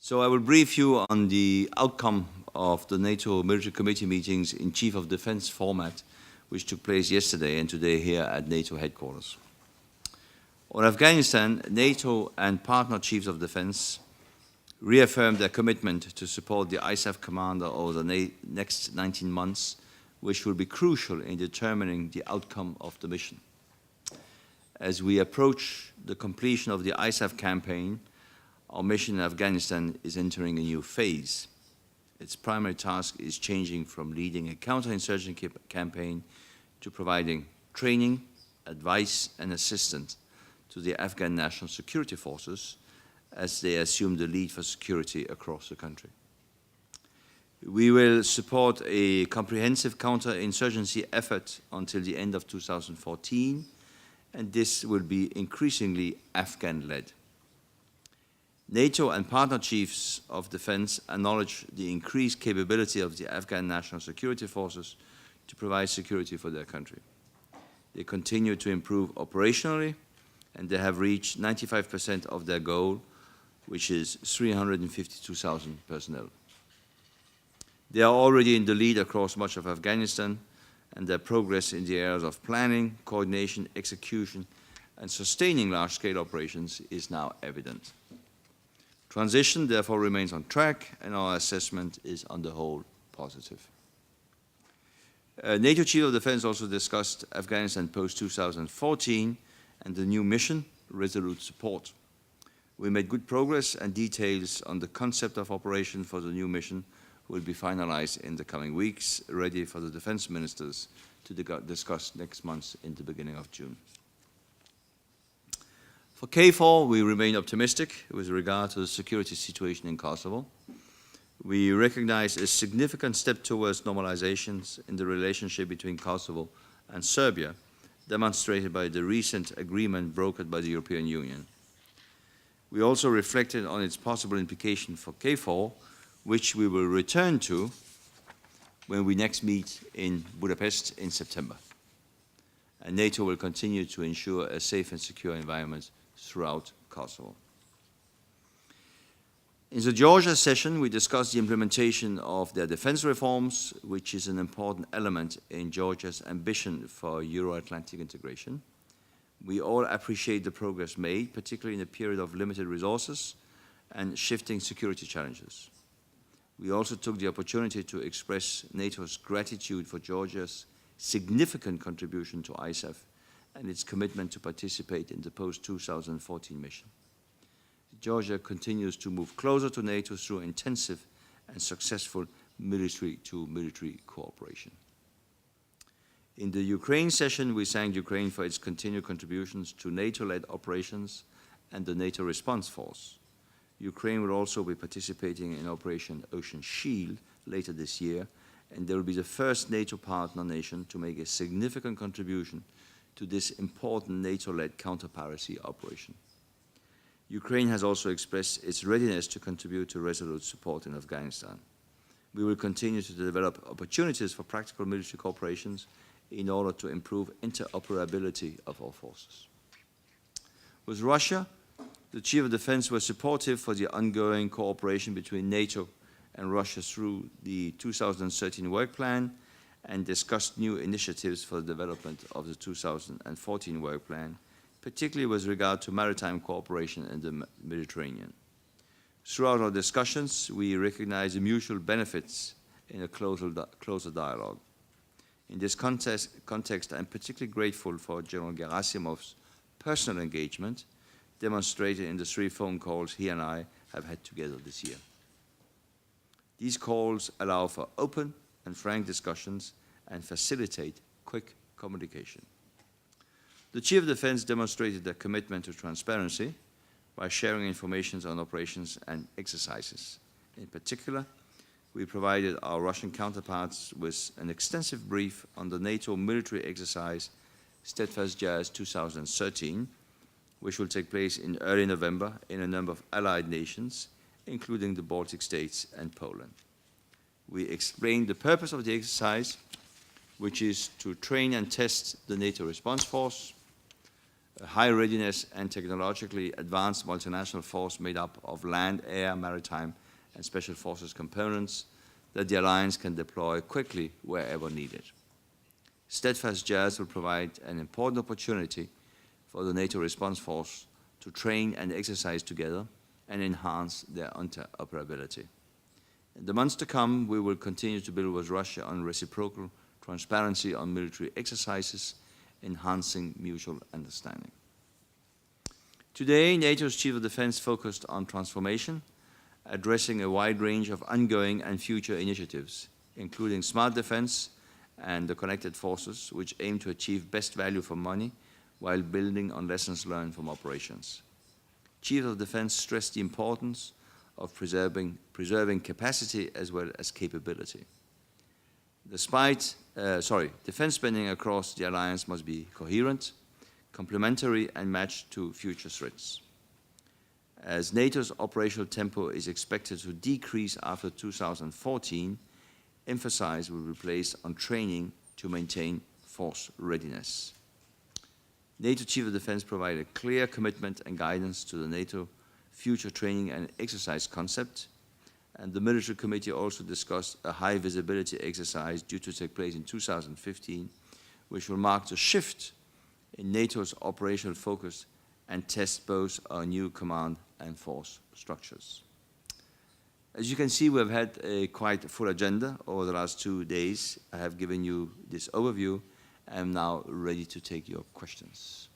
So I will brief you on the outcome of the NATO Military Committee meetings in Chief of Defense format, which took place yesterday and today here at NATO headquarters. On Afghanistan, NATO and partner chiefs of defense reaffirmed their commitment to support the ISAF commander over the next 19 months, which will be crucial in determining the outcome of the mission. As we approach the completion of the ISAF campaign, our mission in Afghanistan is entering a new phase. Its primary task is changing from leading a counterinsurgency campaign to providing training, advice, and assistance to the Afghan National Security Forces as they assume the lead for security across the country. We will support a comprehensive counterinsurgency effort until the end of 2014, and this will be increasingly Afghan-led. NATO and partner chiefs of defense acknowledge the increased capability of the Afghan National Security Forces to provide security for their country. They continue to improve operationally, and they have reached 95% of their goal, which is 352,000 personnel. They are already in the lead across much of Afghanistan, and their progress in the areas of planning, coordination, execution, and sustaining large-scale operations is now evident. Transition, therefore, remains on track, and our assessment is, on the whole, positive. NATO Chief of Defense also discussed Afghanistan post-2014 and the new mission, Resolute Support. We made good progress, and details on the concept of operation for the new mission will be finalized in the coming weeks, ready for the defense ministers to discuss next month in the beginning of June. For KFOR, we remain optimistic with regard to the security situation in Kosovo. We recognize a significant step towards normalizations in the relationship between Kosovo and Serbia, demonstrated by the recent agreement brokered by the European Union. We also reflected on its possible implication for KFOR, which we will return to when we next meet in Budapest in September. And NATO will continue to ensure a safe and secure environment throughout Kosovo. In the Georgia session, we discussed the implementation of their defense reforms, which is an important element in Georgia's ambition for Euro-Atlantic integration. We all appreciate the progress made, particularly in a period of limited resources and shifting security challenges. We also took the opportunity to express NATO's gratitude for Georgia's significant contribution to ISAF and its commitment to participate in the post-2014 mission. Georgia continues to move closer to NATO through intensive and successful military-to-military cooperation. In the Ukraine session, we thanked Ukraine for its continued contributions to NATO-led operations and the NATO response force. Ukraine will also be participating in Operation Ocean Shield later this year, and they will be the first NATO partner nation to make a significant contribution to this important NATO-led counter-piracy operation. Ukraine has also expressed its readiness to contribute to Resolute Support in Afghanistan. We will continue to develop opportunities for practical military cooperations in order to improve interoperability of our forces. With Russia, the Chief of Defense was supportive for the ongoing cooperation between NATO and Russia through the 2013 work plan and discussed new initiatives for the development of the 2014 work plan, particularly with regard to maritime cooperation in the Mediterranean. Throughout our discussions, we recognize the mutual benefits in a closer dialogue. In this context, I'm particularly grateful for General Gerasimov's personal engagement demonstrated in the 3 phone calls he and I have had together this year. These calls allow for open and frank discussions and facilitate quick communication. The Chief of Defense demonstrated their commitment to transparency by sharing information on operations and exercises. In particular, we provided our Russian counterparts with an extensive brief on the NATO military exercise Steadfast Jazz 2013, which will take place in early November in a number of allied nations, including the Baltic states and Poland. We explained the purpose of the exercise, which is to train and test the NATO response force, a high readiness and technologically advanced multinational force made up of land, air, maritime, and special forces components that the alliance can deploy quickly wherever needed. Steadfast JAS will provide an important opportunity for the NATO response force to train and exercise together and enhance their interoperability. In the months to come, we will continue to build with Russia on reciprocal transparency on military exercises, enhancing mutual understanding. Today, NATO's Chief of Defense focused on transformation, addressing a wide range of ongoing and future initiatives, including smart defense and the connected forces, which aim to achieve best value for money while building on lessons learned from operations. Chief of Defense stressed the importance of preserving capacity as well as capability. Defense spending across the alliance must be coherent, complementary, and matched to future threats. As NATO's operational tempo is expected to decrease after 2014, emphasis will be placed on training to maintain force readiness. NATO Chief of Defense provided a clear commitment and guidance to the NATO future training and exercise concept, and the Military Committee also discussed a high visibility exercise due to take place in 2015, which will mark the shift in NATO's operational focus and test both our new command and force structures. As you can see, we have had a quite full agenda over the last 2 days. I have given you this overview. I am now ready to take your questions.